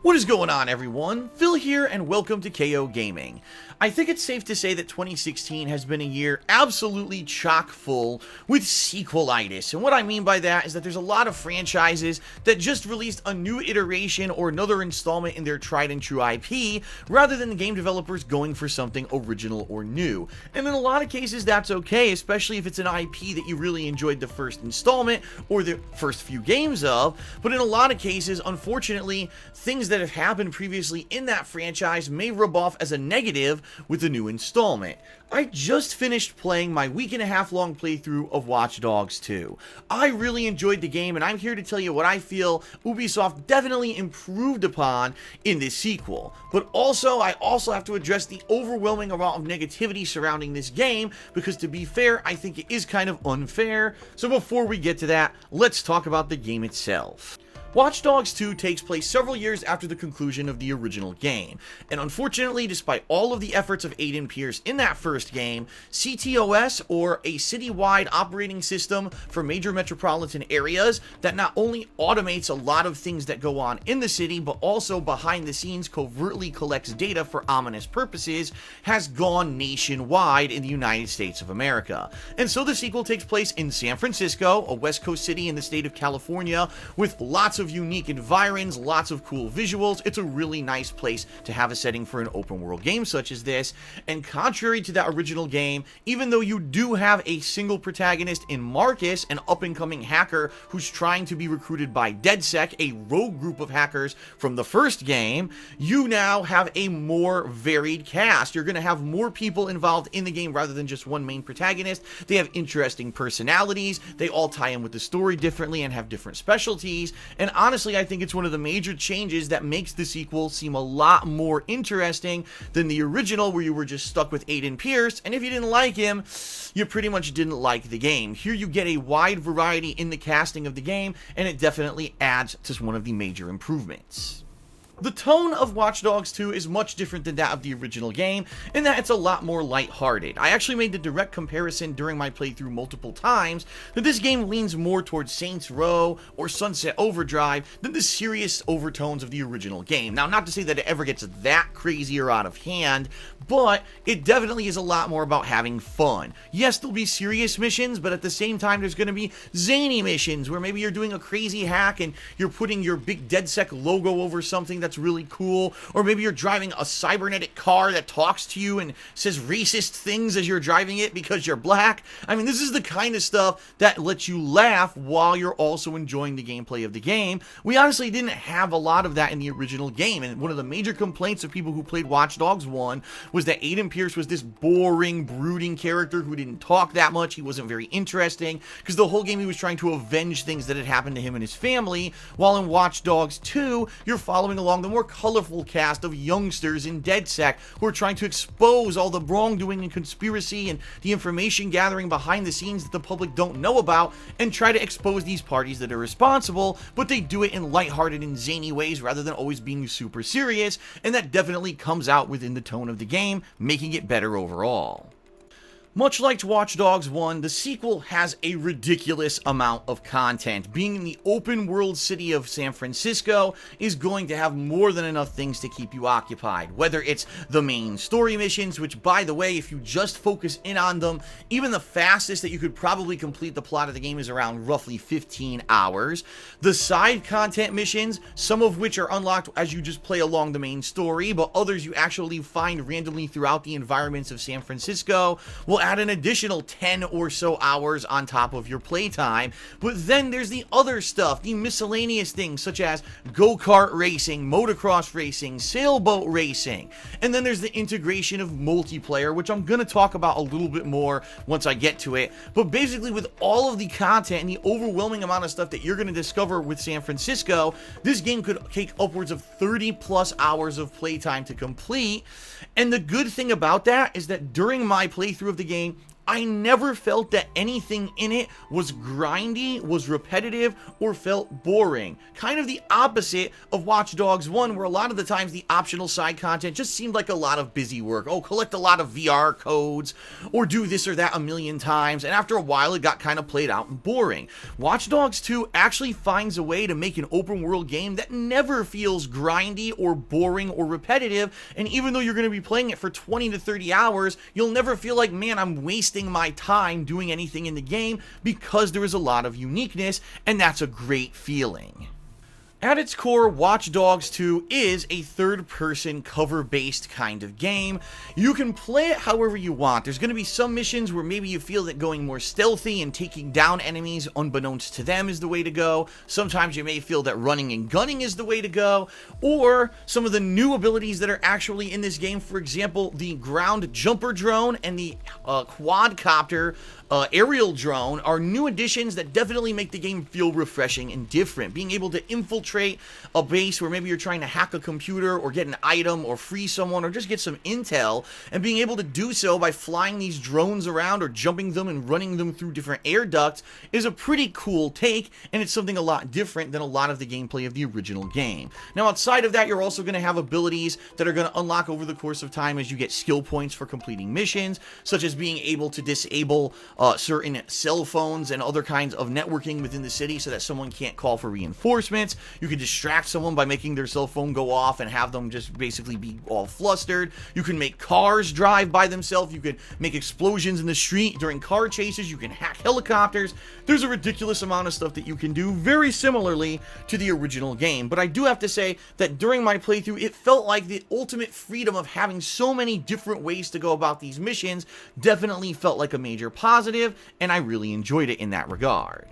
What is going on, everyone? Phil here, and welcome to KO Gaming. I think it's safe to say that 2016 has been a year absolutely chock full with sequelitis. And what I mean by that is that there's a lot of franchises that just released a new iteration or another installment in their tried and true IP, rather than the game developers going for something original or new. And in a lot of cases, that's okay, especially if it's an IP that you really enjoyed the first installment or the first few games of. But in a lot of cases, unfortunately, things that have happened previously in that franchise may rub off as a negative with the new installment. I just finished playing my week-and-a-half long playthrough of Watch Dogs 2. I really enjoyed the game, and I'm here to tell you what I feel Ubisoft definitely improved upon in this sequel. But I also have to address the overwhelming amount of negativity surrounding this game, because to be fair, I think it is kind of unfair. So before we get to that, let's talk about the game itself. Watch Dogs 2 takes place several years after the conclusion of the original game, and unfortunately, despite all of the efforts of Aiden Pierce in that first game, CTOS, or a citywide operating system for major metropolitan areas that not only automates a lot of things that go on in the city, but also behind the scenes covertly collects data for ominous purposes, has gone nationwide in the United States of America. And so the sequel takes place in San Francisco, a West Coast city in the state of California, with lots of unique environs, lots of cool visuals. It's a really nice place to have a setting for an open world game such as this. And contrary to that original game, even though you do have a single protagonist in Marcus, an up-and-coming hacker who's trying to be recruited by DedSec, a rogue group of hackers from the first game, you now have a more varied cast. You're going to have more people involved in the game rather than just one main protagonist. They have interesting personalities. They all tie in with the story differently and have different specialties. And honestly, I think it's one of the major changes that makes the sequel seem a lot more interesting than the original, where you were just stuck with Aiden Pierce, and if you didn't like him, you pretty much didn't like the game. Here you get a wide variety in the casting of the game, and it definitely adds to one of the major improvements. The tone of Watch Dogs 2 is much different than that of the original game, in that it's a lot more lighthearted. I actually made the direct comparison during my playthrough multiple times that this game leans more towards Saints Row or Sunset Overdrive than the serious overtones of the original game. Now, not to say that it ever gets that crazy or out of hand, but it definitely is a lot more about having fun. Yes, there'll be serious missions, but at the same time, there's going to be zany missions where maybe you're doing a crazy hack and you're putting your big DedSec logo over something that's really cool, or maybe you're driving a cybernetic car that talks to you and says racist things as you're driving it because you're black. I mean, this is the kind of stuff that lets you laugh while you're also enjoying the gameplay of the game. We honestly didn't have a lot of that in the original game, and one of the major complaints of people who played Watch Dogs 1 was that Aiden Pierce was this boring, brooding character who didn't talk that much. He wasn't very interesting, because the whole game he was trying to avenge things that had happened to him and his family, while in Watch Dogs 2, you're following along the more colorful cast of youngsters in DedSec who are trying to expose all the wrongdoing and conspiracy and the information gathering behind the scenes that the public don't know about, and try to expose these parties that are responsible, but they do it in lighthearted and zany ways rather than always being super serious, and that definitely comes out within the tone of the game, making it better overall. Much like Watch Dogs 1, the sequel has a ridiculous amount of content. Being in the open world city of San Francisco is going to have more than enough things to keep you occupied. Whether it's the main story missions, which, by the way, if you just focus in on them, even the fastest that you could probably complete the plot of the game is around roughly 15 hours. The side content missions, some of which are unlocked as you just play along the main story, but others you actually find randomly throughout the environments of San Francisco, will add an additional 10 or so hours on top of your playtime. But then there's the other stuff, the miscellaneous things such as go-kart racing, motocross racing, sailboat racing, and then there's the integration of multiplayer, which I'm going to talk about a little bit more once I get to it. But basically, with all of the content and the overwhelming amount of stuff that you're going to discover with San Francisco, this game could take upwards of 30 plus hours of playtime to complete. And the good thing about that is that during my playthrough of the game, I never felt that anything in it was grindy, was repetitive, or felt boring. Kind of the opposite of Watch Dogs 1, where a lot of the times the optional side content just seemed like a lot of busy work. Oh, collect a lot of VR codes, or do this or that a million times, and after a while it got kind of played out and boring. Watch Dogs 2 actually finds a way to make an open world game that never feels grindy or boring or repetitive, and even though you're going to be playing it for 20 to 30 hours, you'll never feel like, man, I'm wasting my time doing anything in the game, because there is a lot of uniqueness, and that's a great feeling. At its core, Watch Dogs 2 is a third-person, cover-based kind of game. You can play it however you want. There's going to be some missions where maybe you feel that going more stealthy and taking down enemies unbeknownst to them is the way to go. Sometimes you may feel that running and gunning is the way to go. Or some of the new abilities that are actually in this game, for example, the ground jumper drone and the quadcopter aerial drone are new additions that definitely make the game feel refreshing and different. Being able to infiltrate a base where maybe you're trying to hack a computer or get an item or free someone or just get some intel, and being able to do so by flying these drones around or jumping them and running them through different air ducts is a pretty cool take, and it's something a lot different than a lot of the gameplay of the original game. Now, outside of that, you're also going to have abilities that are going to unlock over the course of time as you get skill points for completing missions, such as being able to disable certain cell phones and other kinds of networking within the city so that someone can't call for reinforcements. You can distract someone by making their cell phone go off and have them just basically be all flustered. You can make cars drive by themselves. You can make explosions in the street during car chases. You can hack helicopters. There's a ridiculous amount of stuff that you can do very similarly to the original game. But I do have to say that during my playthrough, it felt like the ultimate freedom of having so many different ways to go about these missions definitely felt like a major positive, and I really enjoyed it in that regard.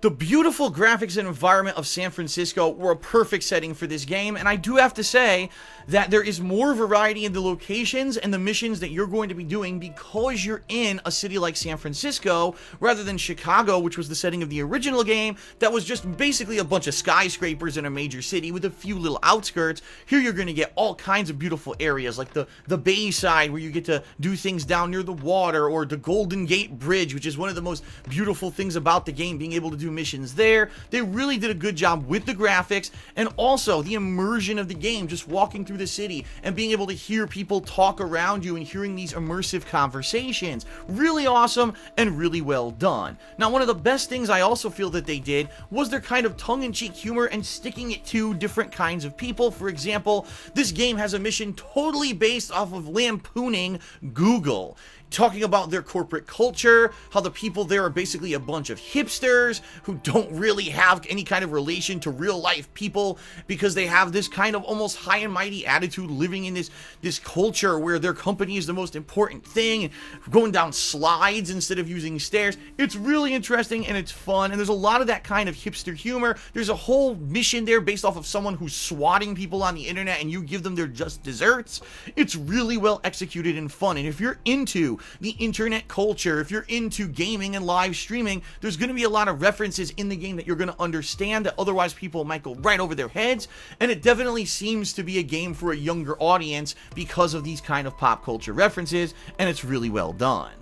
The beautiful graphics and environment of San Francisco were a perfect setting for this game, and I do have to say that there is more variety in the locations and the missions that you're going to be doing because you're in a city like San Francisco rather than Chicago, which was the setting of the original game that was just basically a bunch of skyscrapers in a major city with a few little outskirts. Here you're going to get all kinds of beautiful areas like the Bayside, where you get to do things down near the water, or the Golden Gate Bridge, which is one of the most beautiful things about the game, being able to do missions there. They really did a good job with the graphics and also the immersion of the game, just walking through the city and being able to hear people talk around you and hearing these immersive conversations. Really awesome and really well done. Now, one of the best things I also feel that they did was their kind of tongue-in-cheek humor and sticking it to different kinds of people. For example, this game has a mission totally based off of lampooning Google, talking about their corporate culture, how the people there are basically a bunch of hipsters who don't really have any kind of relation to real life people because they have this kind of almost high and mighty attitude, living in this culture where their company is the most important thing, and going down slides instead of using stairs. It's really interesting and it's fun, and there's a lot of that kind of hipster humor. There's a whole mission there based off of someone who's swatting people on the internet and you give them their just desserts. It's really well executed and fun, and if you're into the internet culture, if you're into gaming and live streaming, there's going to be a lot of references in the game that you're going to understand that otherwise people might go right over their heads, and it definitely seems to be a game for a younger audience because of these kind of pop culture references, and it's really well done.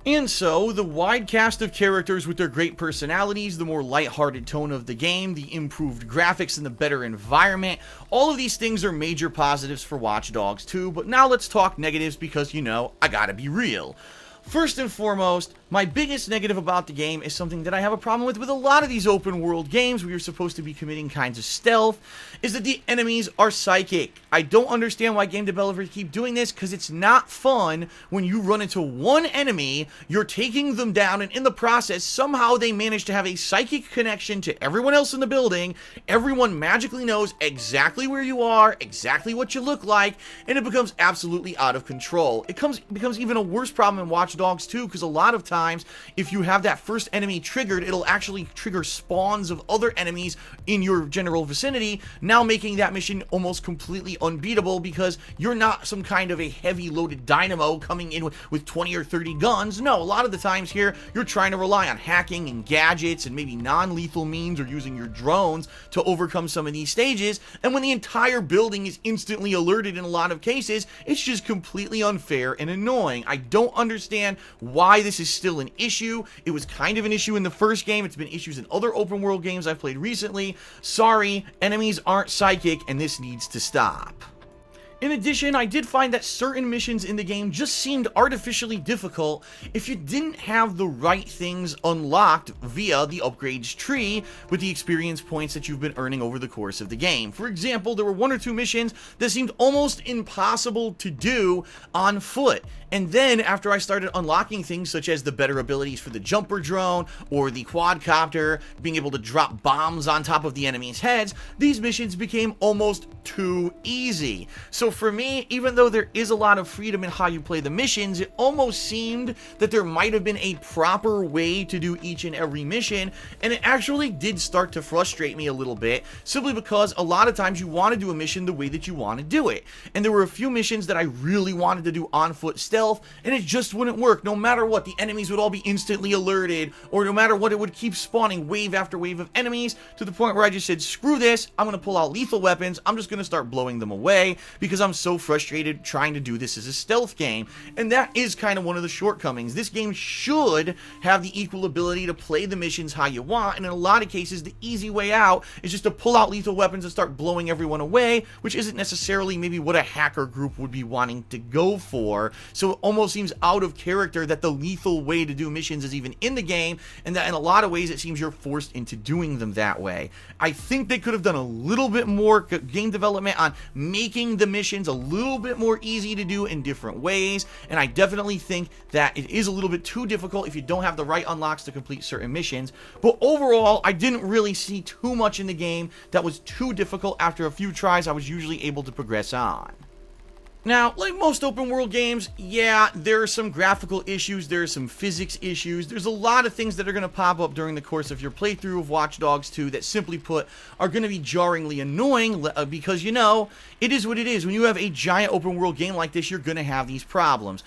And so, the wide cast of characters with their great personalities, the more lighthearted tone of the game, the improved graphics and the better environment, all of these things are major positives for Watch Dogs 2, but now let's talk negatives because, you know, I gotta be real. First and foremost, my biggest negative about the game is something that I have a problem with a lot of these open world games where you're supposed to be committing kinds of stealth, is that the enemies are psychic. I don't understand why game developers keep doing this, because it's not fun when you run into one enemy, you're taking them down, and in the process, somehow they manage to have a psychic connection to everyone else in the building. Everyone magically knows exactly where you are, exactly what you look like, and it becomes absolutely out of control. It becomes even a worse problem in Watch Dogs 2, because a lot of times, if you have that first enemy triggered, it'll actually trigger spawns of other enemies in your general vicinity, now making that mission almost completely unbeatable because you're not some kind of a heavy loaded dynamo coming in with 20 or 30 guns. No, a lot of the times here, you're trying to rely on hacking and gadgets and maybe non-lethal means or using your drones to overcome some of these stages, and when the entire building is instantly alerted in a lot of cases, it's just completely unfair and annoying. I don't understand understand why this is still an issue. It was kind of an issue in the first game. It's been issues in other open world games I've played recently. Sorry, enemies aren't psychic, and this needs to stop. In addition, I did find that certain missions in the game just seemed artificially difficult if you didn't have the right things unlocked via the upgrades tree with the experience points that you've been earning over the course of the game. For example, there were 1 or 2 missions that seemed almost impossible to do on foot. And then after I started unlocking things such as the better abilities for the jumper drone or the quadcopter, being able to drop bombs on top of the enemy's heads, these missions became almost too easy. So for me, even though there is a lot of freedom in how you play the missions, it almost seemed that there might have been a proper way to do each and every mission, and it actually did start to frustrate me a little bit, simply because a lot of times you want to do a mission the way that you want to do it. And there were a few missions that I really wanted to do on foot stealth, and it just wouldn't work. No matter what, the enemies would all be instantly alerted, or no matter what, it would keep spawning wave after wave of enemies, to the point where I just said, screw this, I'm going to pull out lethal weapons, I'm just going to start blowing them away, because I'm so frustrated trying to do this as a stealth game. And that is kind of one of the shortcomings. This game should have the equal ability to play the missions how you want, and in a lot of cases, the easy way out is just to pull out lethal weapons and start blowing everyone away, which isn't necessarily maybe what a hacker group would be wanting to go for. So it almost seems out of character that the lethal way to do missions is even in the game, and that in a lot of ways it seems you're forced into doing them that way. I think they could have done a little bit more game development on making the missions a little bit more easy to do in different ways, and I definitely think that it is a little bit too difficult if you don't have the right unlocks to complete certain missions. But overall, I didn't really see too much in the game that was too difficult. After a few tries, I was usually able to progress on. Now, like most open world games, yeah, there are some graphical issues, there are some physics issues, there's a lot of things that are going to pop up during the course of your playthrough of Watch Dogs 2 that, simply put, are going to be jarringly annoying, because, you know, it is what it is. When you have a giant open world game like this, you're going to have these problems.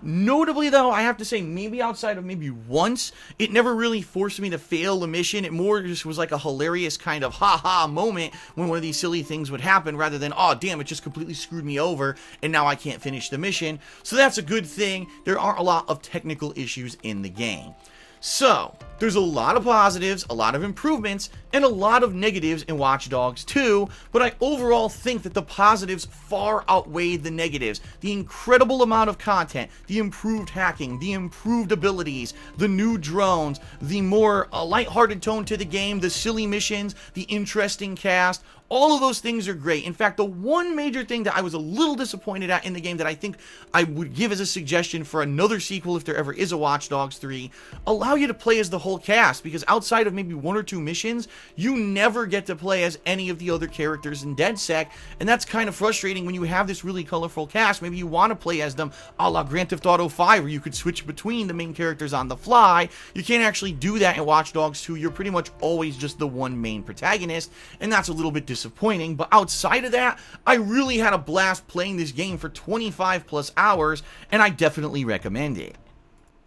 Notably, though, I have to say, maybe outside of maybe once, it never really forced me to fail a mission. It more just was like a hilarious kind of ha-ha moment when one of these silly things would happen, rather than, oh, damn, it just completely screwed me over, and now I can't finish the mission. So that's a good thing. There aren't a lot of technical issues in the game. So, there's a lot of positives, a lot of improvements, and a lot of negatives in Watch Dogs 2, but I overall think that the positives far outweigh the negatives. The incredible amount of content, the improved hacking, the improved abilities, the new drones, the more lighthearted tone to the game, the silly missions, the interesting cast, all of those things are great. In fact, the one major thing that I was a little disappointed at in the game that I think I would give as a suggestion for another sequel, if there ever is a Watch Dogs 3, allow you to play as the whole cast, because outside of maybe 1 or 2 missions, you never get to play as any of the other characters in DedSec, and that's kind of frustrating when you have this really colorful cast. Maybe you want to play as them a la Grand Theft Auto 5, where you could switch between the main characters on the fly. You can't actually do that in Watch Dogs 2. You're pretty much always just the one main protagonist, and that's a little bit disappointing. But outside of that, I really had a blast playing this game for 25 plus hours, and I definitely recommend it.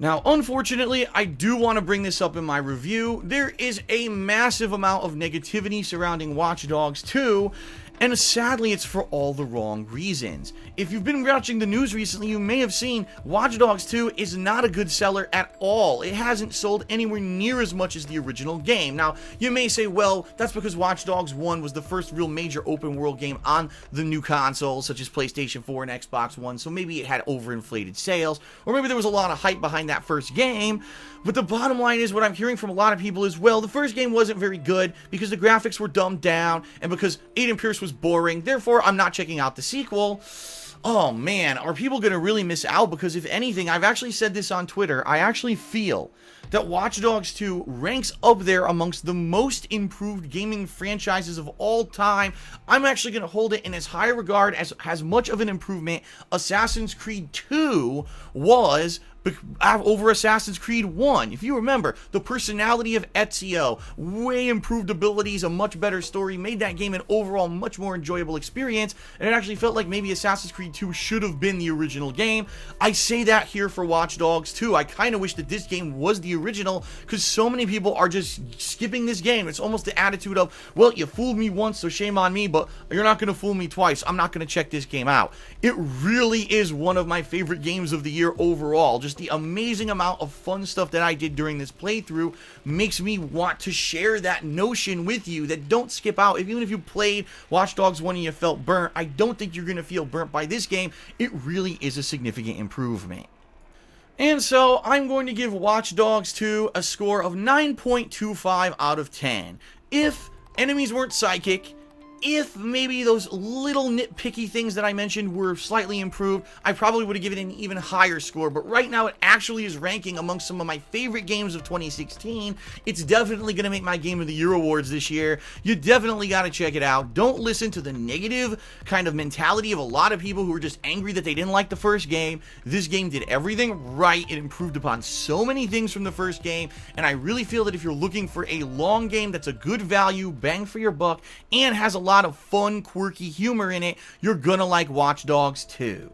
Now, unfortunately, I do want to bring this up in my review. There is a massive amount of negativity surrounding Watch Dogs 2, and sadly, it's for all the wrong reasons. If you've been watching the news recently, you may have seen Watch Dogs 2 is not a good seller at all. It hasn't sold anywhere near as much as the original game. Now, you may say, well, that's because Watch Dogs 1 was the first real major open world game on the new consoles, such as PlayStation 4 and Xbox One, so maybe it had overinflated sales, or maybe there was a lot of hype behind that first game. But the bottom line is, what I'm hearing from a lot of people is, well, the first game wasn't very good because the graphics were dumbed down and because Aiden Pierce was boring, therefore I'm not checking out the sequel. Oh man, are people going to really miss out? Because if anything, I've actually said this on Twitter, I actually feel that Watch Dogs 2 ranks up there amongst the most improved gaming franchises of all time. I'm actually going to hold it in as high regard as much of an improvement Assassin's Creed 2 was over Assassin's Creed 1. If you remember, the personality of Ezio, way improved abilities, a much better story, made that game an overall much more enjoyable experience, and it actually felt like maybe Assassin's Creed 2 should have been the original game. I say that here for Watch Dogs 2. I kind of wish that this game was the original, because so many people are just skipping this game. It's almost the attitude of, well, you fooled me once, so shame on me, but you're not going to fool me twice. I'm not going to check this game out. It really is one of my favorite games of the year overall. Just Just the amazing amount of fun stuff that I did during this playthrough makes me want to share that notion with you, that don't skip out. Even if you played Watch Dogs 1 and you felt burnt, I don't think you're going to feel burnt by this game. It really is a significant improvement. And so I'm going to give Watch Dogs 2 a score of 9.25 out of 10. If enemies weren't psychic, if maybe those little nitpicky things that I mentioned were slightly improved, I probably would have given it an even higher score. But right now it actually is ranking amongst some of my favorite games of 2016. It's definitely going to make my Game of the Year awards this year. You definitely got to check it out. Don't listen to the negative kind of mentality of a lot of people who are just angry that they didn't like the first game. This game did everything right. It improved upon so many things from the first game. And I really feel that if you're looking for a long game that's a good value, bang for your buck, and has a lot of fun, quirky humor in it, you're gonna like Watch Dogs 2.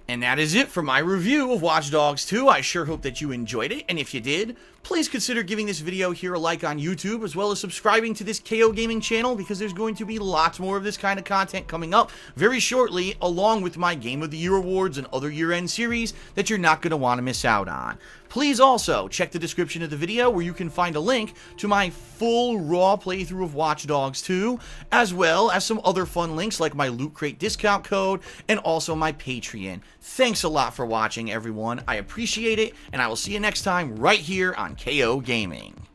And that is it for my review of Watch Dogs 2. I sure hope that you enjoyed it, and if you did, please consider giving this video here a like on YouTube, as well as subscribing to this KO Gaming channel, because there's going to be lots more of this kind of content coming up very shortly, along with my Game of the Year awards and other year-end series that you're not going to want to miss out on. Please also check the description of the video where you can find a link to my full raw playthrough of Watch Dogs 2, as well as some other fun links like my Loot Crate discount code and also my Patreon. Thanks a lot for watching, everyone. I appreciate it, and I will see you next time right here on KO Gaming.